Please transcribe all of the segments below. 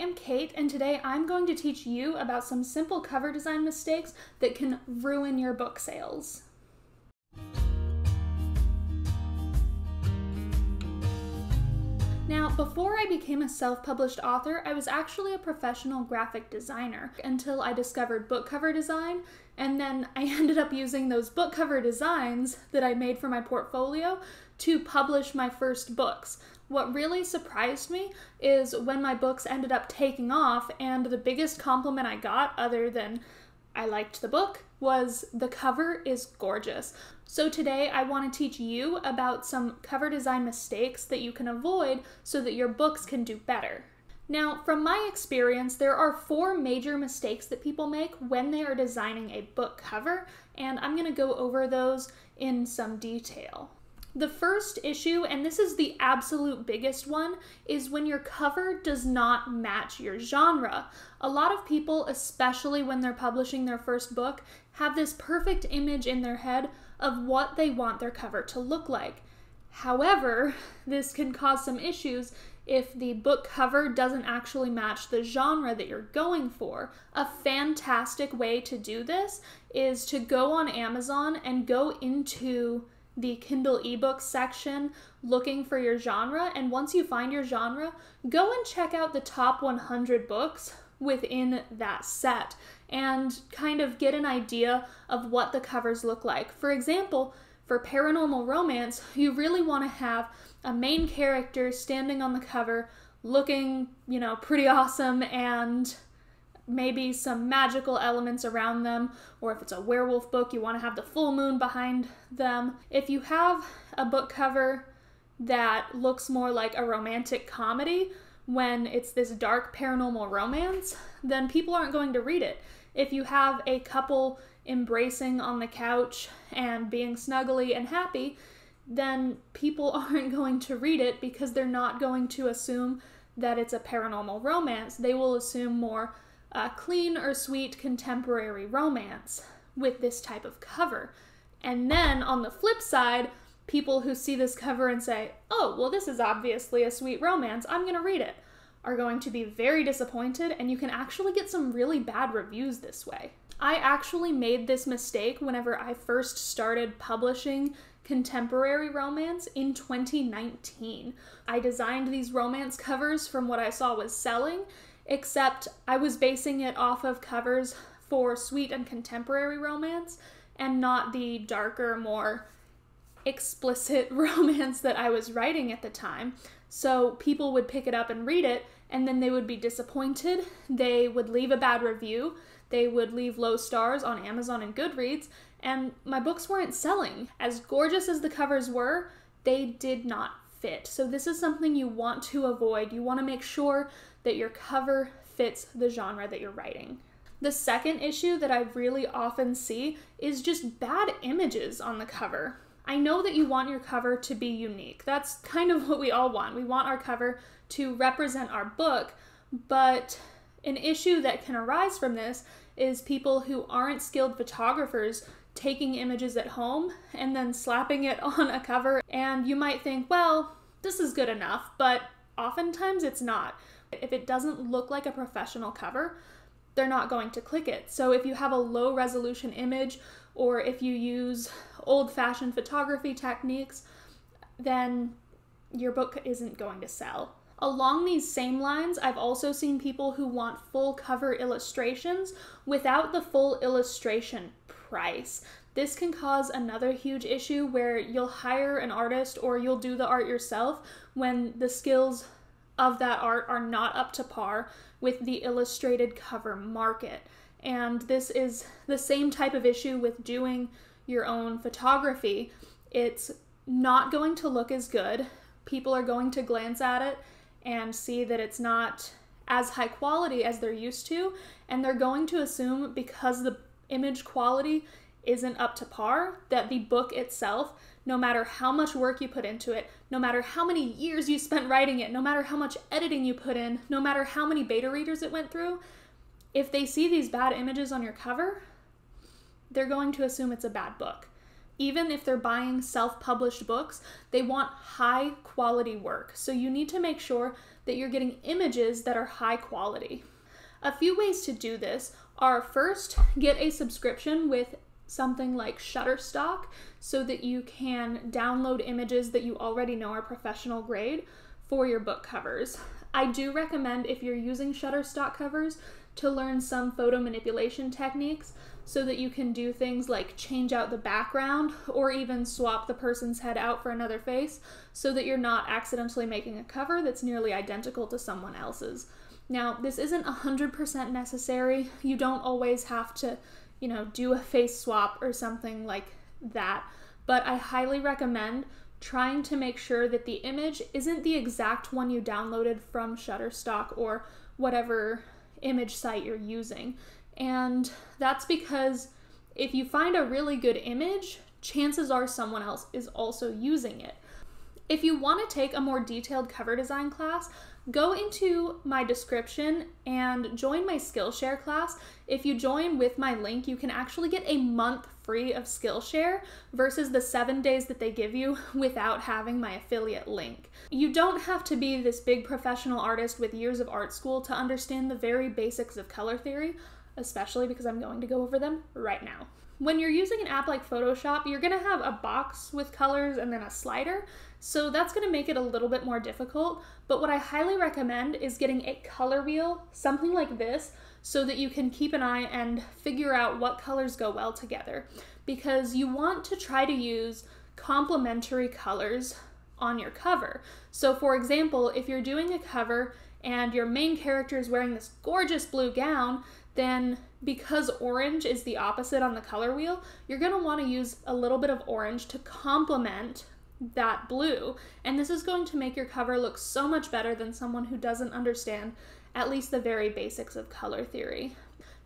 am Kate, and today I'm going to teach you about some simple cover design mistakes that can ruin your book sales. Now, before I became a self-published author, I was actually a professional graphic designer until I discovered book cover design, and then I ended up using those book cover designs that I made for my portfolio to publish my first books. What really surprised me is when my books ended up taking off, and the biggest compliment I got, other than I liked the book, was the cover is gorgeous. So today I want to teach you about some cover design mistakes that you can avoid so that your books can do better. Now, from my experience, there are 4 major mistakes that people make when they are designing a book cover, and I'm going to go over those in some detail. The first issue, and this is the absolute biggest one, is when your cover does not match your genre. A lot of people, especially when they're publishing their first book, have this perfect image in their head of what they want their cover to look like. However, this can cause some issues if the book cover doesn't actually match the genre that you're going for. A fantastic way to do this is to go on Amazon and go into the Kindle ebook section looking for your genre, and once you find your genre, go and check out the top 100 books within that set and kind of get an idea of what the covers look like. For example, for paranormal romance, you really want to have a main character standing on the cover looking, pretty awesome, and maybe some magical elements around them, or if it's a werewolf book, you want to have the full moon behind them. If you have a book cover that looks more like a romantic comedy when it's this dark paranormal romance, then people aren't going to read it. If you have a couple embracing on the couch and being snuggly and happy, then people aren't going to read it because they're not going to assume that it's a paranormal romance. They will assume more clean or sweet contemporary romance with this type of cover. And then on the flip side, people who see this cover and say, oh, well, this is obviously a sweet romance, I'm going to read it, are going to be very disappointed, and you can actually get some really bad reviews this way. I actually made this mistake whenever I first started publishing contemporary romance in 2019. I designed these romance covers from what I saw was selling, except I was basing it off of covers for sweet and contemporary romance and not the darker, more explicit romance that I was writing at the time. So people would pick it up and read it, and then they would be disappointed. They would leave a bad review. They would leave low stars on Amazon and Goodreads, and my books weren't selling. As gorgeous as the covers were, they did not fit. So this is something you want to avoid. You want to make sure that your cover fits the genre that you're writing. The second issue that I really often see is just bad images on the cover. I know that you want your cover to be unique. That's kind of what we all want. We want our cover to represent our book, but an issue that can arise from this is people who aren't skilled photographers taking images at home and then slapping it on a cover, and you might think, well, this is good enough, but oftentimes it's not. If it doesn't look like a professional cover, they're not going to click it. So if you have a low resolution image, or if you use old-fashioned photography techniques, then your book isn't going to sell. Along these same lines, I've also seen people who want full cover illustrations without the full illustration price. This can cause another huge issue where you'll hire an artist or you'll do the art yourself when the skills of that art are not up to par with the illustrated cover market. And this is the same type of issue with doing your own photography. It's not going to look as good. People are going to glance at it and see that it's not as high quality as they're used to, and they're going to assume because the image quality isn't up to par, that the book itself, no matter how much work you put into it, no matter how many years you spent writing it, no matter how much editing you put in, no matter how many beta readers it went through, if they see these bad images on your cover, they're going to assume it's a bad book. even if they're buying self-published books, they want high quality work. So you need to make sure that you're getting images that are high quality. A few ways to do this are, first, get a subscription with something like Shutterstock so that you can download images that you already know are professional grade for your book covers. I do recommend, if you're using Shutterstock covers, to learn some photo manipulation techniques so that you can do things like change out the background or even swap the person's head out for another face so that you're not accidentally making a cover that's nearly identical to someone else's. Now, this isn't 100% necessary. You don't always have to, do a face swap or something like that, but I highly recommend trying to make sure that the image isn't the exact one you downloaded from Shutterstock or whatever image site you're using. And that's because if you find a really good image, chances are someone else is also using it. If you want to take a more detailed cover design class, go into my description and join my Skillshare class. If you join with my link, you can actually get a month free of Skillshare versus the 7 days that they give you without having my affiliate link. You don't have to be this big professional artist with years of art school to understand the very basics of color theory, especially because I'm going to go over them right now. When you're using an app like Photoshop, you're going to have a box with colors and then a slider, so that's going to make it a little bit more difficult, but what I highly recommend is getting a color wheel, something like this, so that you can keep an eye and figure out what colors go well together, because you want to try to use complementary colors on your cover. So for example, if you're doing a cover and your main character is wearing this gorgeous blue gown, then because orange is the opposite on the color wheel, you're going to want to use a little bit of orange to complement that blue. And this is going to make your cover look so much better than someone who doesn't understand at least the very basics of color theory.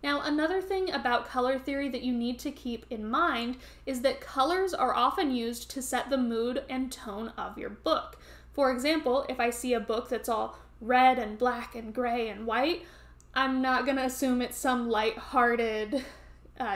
Now, another thing about color theory that you need to keep in mind is that colors are often used to set the mood and tone of your book. For example, if I see a book that's all red and black and gray and white, I'm not going to assume it's some light-hearted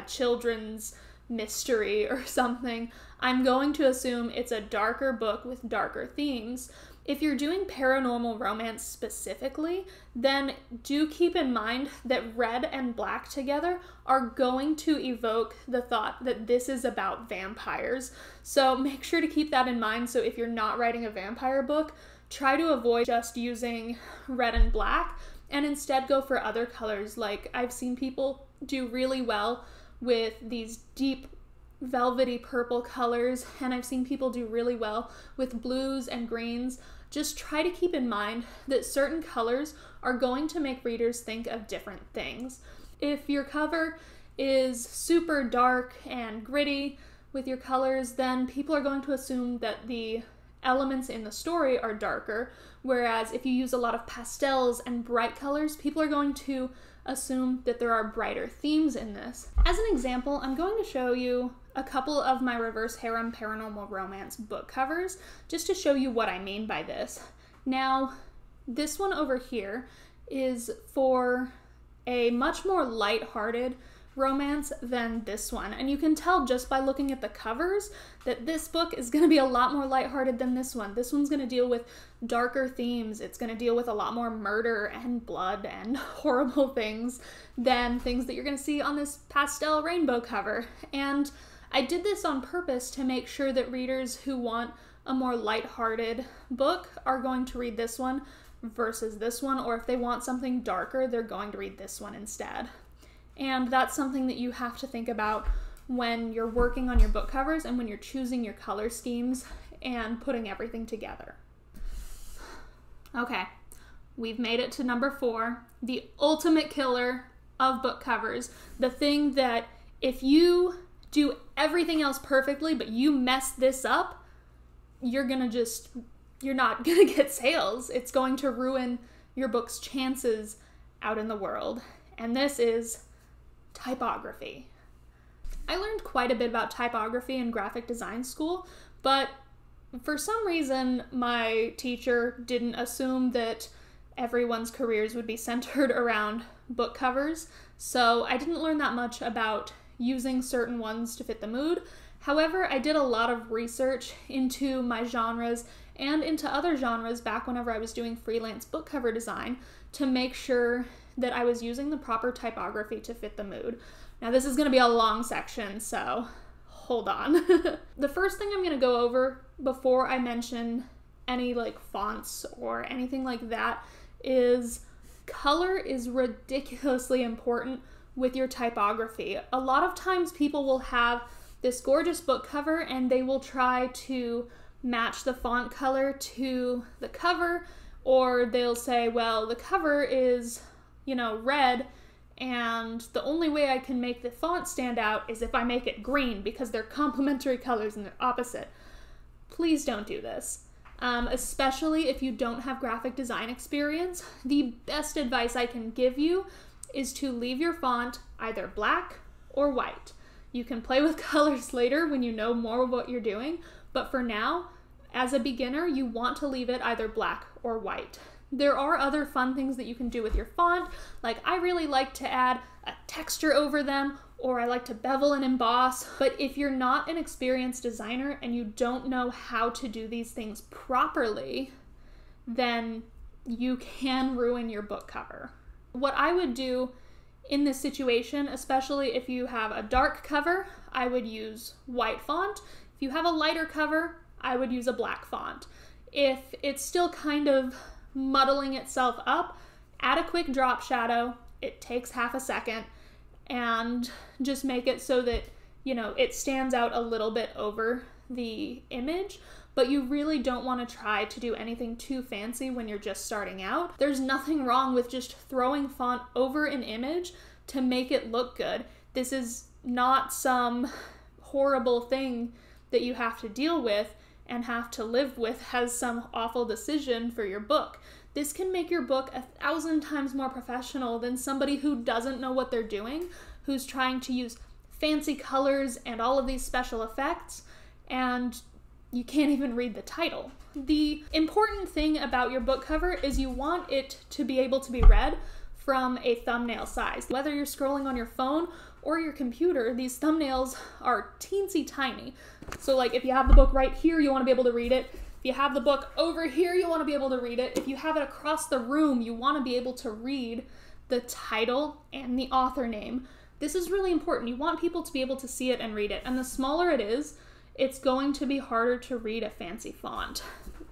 children's mystery or something. I'm going to assume it's a darker book with darker themes. If you're doing paranormal romance specifically, then do keep in mind that red and black together are going to evoke the thought that this is about vampires. So make sure to keep that in mind. So if you're not writing a vampire book, try to avoid just using red and black and instead go for other colors. Like, I've seen people do really well with these deep velvety purple colors, and I've seen people do really well with blues and greens. Just try to keep in mind that certain colors are going to make readers think of different things. If your cover is super dark and gritty with your colors, then people are going to assume that the elements in the story are darker, whereas if you use a lot of pastels and bright colors, people are going to assume that there are brighter themes in this. As an example, I'm going to show you a couple of my reverse harem paranormal romance book covers just to show you what I mean by this. Now, this one over here is for a much more light-hearted romance than this one, and you can tell just by looking at the covers that this book is going to be a lot more lighthearted than this one. This one's going to deal with darker themes. It's going to deal with a lot more murder and blood and horrible things than things that you're going to see on this pastel rainbow cover. And I did this on purpose to make sure that readers who want a more lighthearted book are going to read this one versus this one, or if they want something darker, they're going to read this one instead. And that's something that you have to think about when you're working on your book covers and when you're choosing your color schemes and putting everything together. Okay, we've made it to number 4, the ultimate killer of book covers. The thing that if you do everything else perfectly, but you mess this up, you're not gonna get sales. It's going to ruin your book's chances out in the world. And this is typography. I learned quite a bit about typography in graphic design school, but for some reason my teacher didn't assume that everyone's careers would be centered around book covers, so I didn't learn that much about using certain ones to fit the mood However, I did a lot of research into my genres and into other genres back whenever I was doing freelance book cover design to make sure that I was using the proper typography to fit the mood. Now this is going to be a long section, so hold on. The first thing I'm going to go over before I mention any like fonts or anything like that is color is ridiculously important with your typography. A lot of times people will have this gorgeous book cover and they will try to match the font color to the cover, or they'll say, well, the cover is, you know, red, and the only way I can make the font stand out is if I make it green because they're complementary colors and they're opposite. Please don't do this. Especially if you don't have graphic design experience. The best advice I can give you is to leave your font either black or white. You can play with colors later when you know more of what you're doing, but for now, as a beginner, you want to leave it either black or white. There are other fun things that you can do with your font, like I really like to add a texture over them, or I like to bevel and emboss, but if you're not an experienced designer and you don't know how to do these things properly, then you can ruin your book cover. What I would do in this situation, especially if you have a dark cover, I would use white font. If you have a lighter cover, I would use a black font. If it's still kind of muddling itself up, add a quick drop shadow. It takes half a second, and just make it so that, you know, it stands out a little bit over the image, but you really don't want to try to do anything too fancy when you're just starting out. There's nothing wrong with just throwing font over an image to make it look good. This is not some horrible thing that you have to deal with and have to live with as some awful decision for your book. This can make your book 1,000 times more professional than somebody who doesn't know what they're doing, who's trying to use fancy colors and all of these special effects, and you can't even read the title. The important thing about your book cover is you want it to be able to be read from a thumbnail size. Whether you're scrolling on your phone or your computer, these thumbnails are teensy tiny. So like if you have the book right here, you want to be able to read it. If you have the book over here, you want to be able to read it. If you have it across the room, you want to be able to read the title and the author name. This is really important. You want people to be able to see it and read it. And the smaller it is, it's going to be harder to read a fancy font.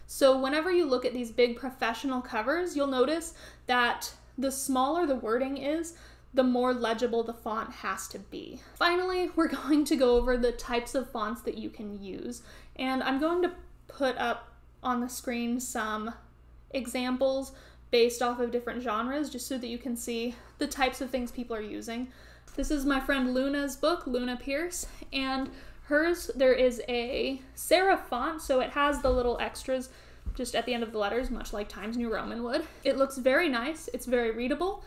So whenever you look at these big professional covers, you'll notice that the smaller the wording is, the more legible the font has to be. Finally, we're going to go over the types of fonts that you can use. And I'm going to put up on the screen some examples based off of different genres, just so that you can see the types of things people are using. This is my friend Luna's book, Luna Pierce, and hers, there is a serif font, so it has the little extras just at the end of the letters, much like Times New Roman would. It looks very nice, it's very readable.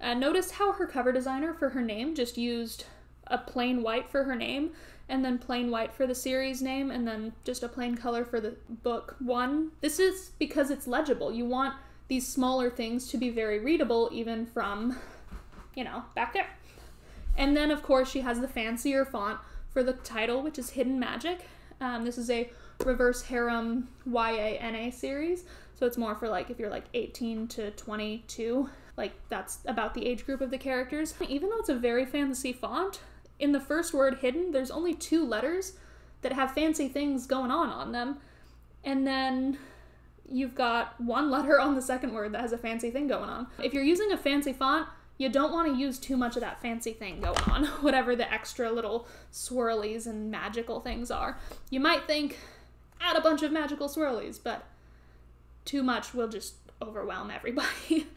Notice how her cover designer for her name just used a plain white for her name, and then plain white for the series name, and then just a plain color for the book one. This is because it's legible. You want these smaller things to be very readable, even from, you know, back there. And then, of course, she has the fancier font for the title, which is Hidden Magic. This is a reverse harem YA-NA series, so it's more for like if you're like 18 to 22, like that's about the age group of the characters. Even though it's a very fancy font, in the first word hidden, there's only 2 letters that have fancy things going on them, and then you've got 1 letter on the second word that has a fancy thing going on. If you're using a fancy font, you don't want to use too much of that fancy thing going on, whatever the extra little swirlies and magical things are. You might think, add a bunch of magical swirlies, but too much will just overwhelm everybody.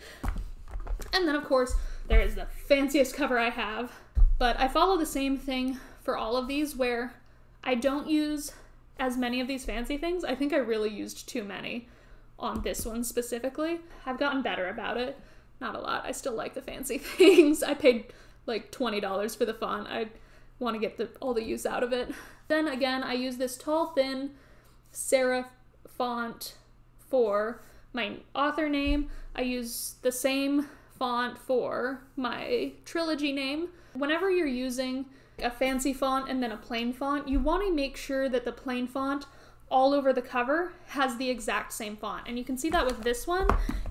And then, of course, there is the fanciest cover I have, but I follow the same thing for all of these, where I don't use as many of these fancy things. I think I really used too many on this one specifically. I've gotten better about it. Not a lot. I still like the fancy things. I paid like $20 for the font. I want to get all the use out of it. Then again, I use this tall, thin serif font for my author name. I use the same font for my trilogy name. Whenever you're using a fancy font and then a plain font, you want to make sure that the plain font all over the cover has the exact same font. And you can see that with this one,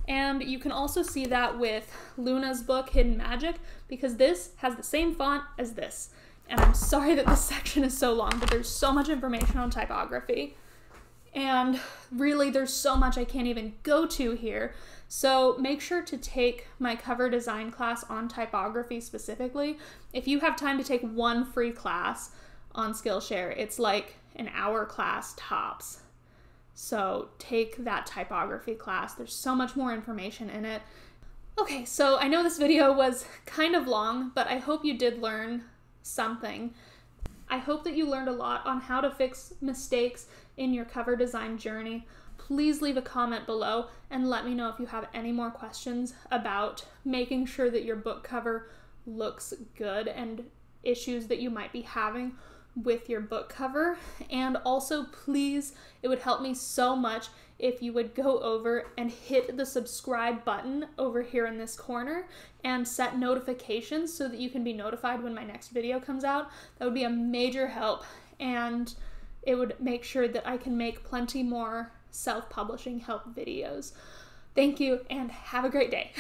and you can also see that with Luna's book, Hidden Magic, because this has the same font as this. And I'm sorry that this section is so long, but there's so much information on typography. And really, there's so much I can't even go to here. So make sure to take my cover design class on typography specifically. If you have time to take one free class on Skillshare, it's like an hour class tops. So take that typography class. There's so much more information in it. Okay, so I know this video was kind of long, but I hope you did learn something. I hope that you learned a lot on how to fix mistakes in your cover design journey. Please leave a comment below and let me know if you have any more questions about making sure that your book cover looks good and issues that you might be having with your book cover. And also, please, it would help me so much if you would go over and hit the subscribe button over here in this corner and set notifications so that you can be notified when my next video comes out. That would be a major help, and it would make sure that I can make plenty more self-publishing help videos. Thank you, and have a great day.